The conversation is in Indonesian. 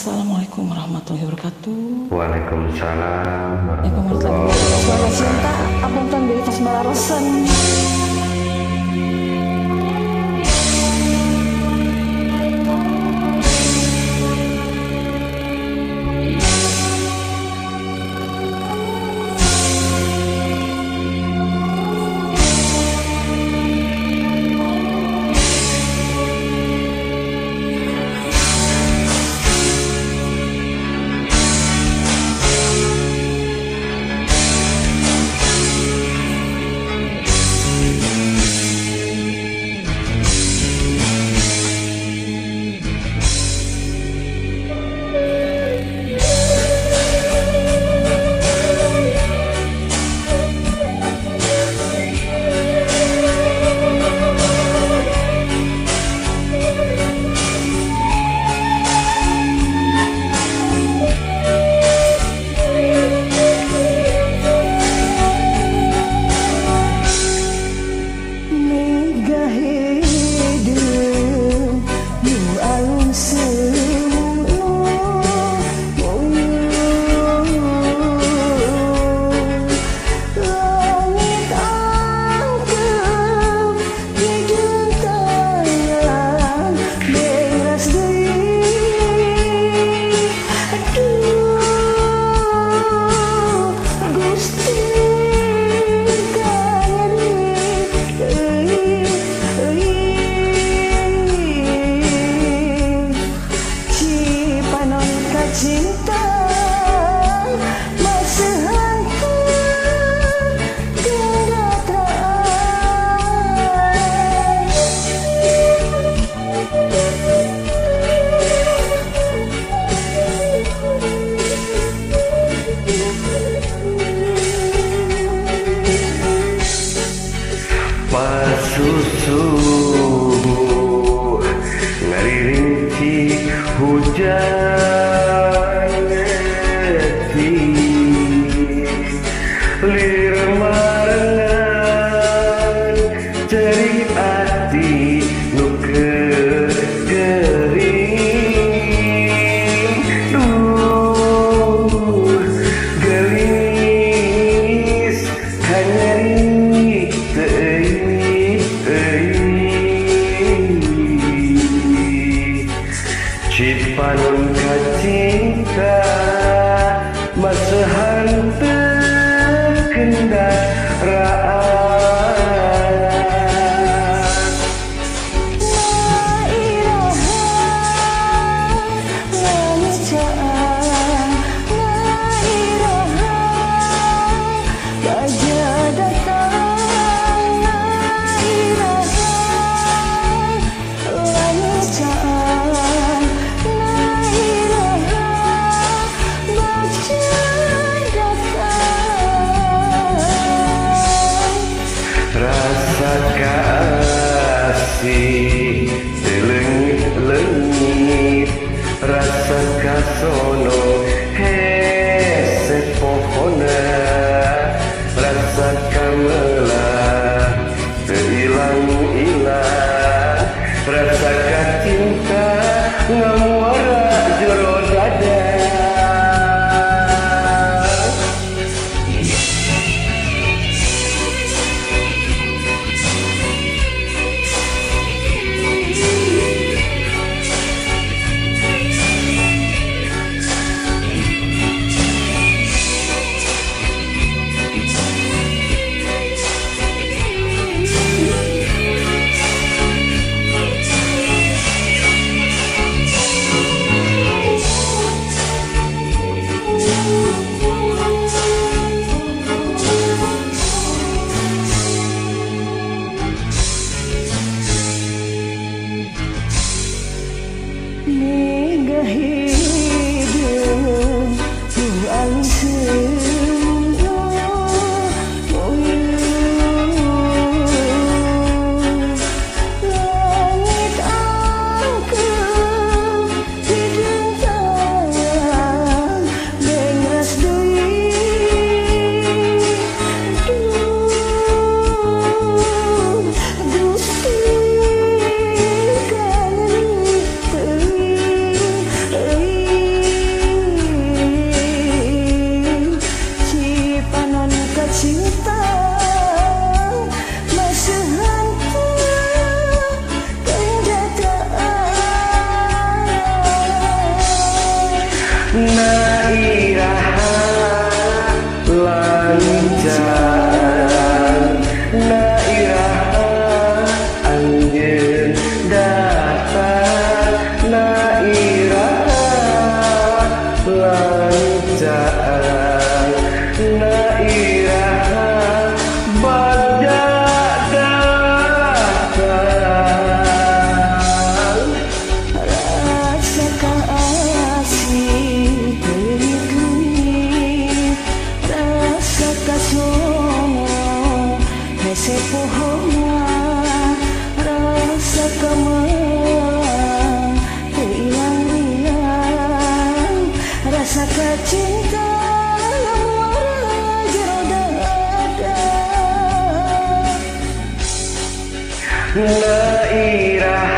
Assalamualaikum warahmatullahi wabarakatuh. Waalaikumsalam Assalamualaikum warahmatullahi suara cinta wabarakatuh. apunten dari tas balarosan. Cinta masih hantu Pasusu ngaririnci hujan lir marengan cerik ati nu kering duh gelis kanyari cipanun kacinta masa hanteu kendaraan. Rasa kasih selengit-lengit, rasa kasono hese pohona, rasa kamelah teilang-ilang, rasa kacinta ngamuara jero dada. Nairaha lancar, nairaha anjeun datang, nairaha lancar, nairaha badak datang. Rasakan asih teuing, rasakan sono hese pohona, rasakan melang hilang-hilang, rasakan cinta lamun jero dada. Nairaha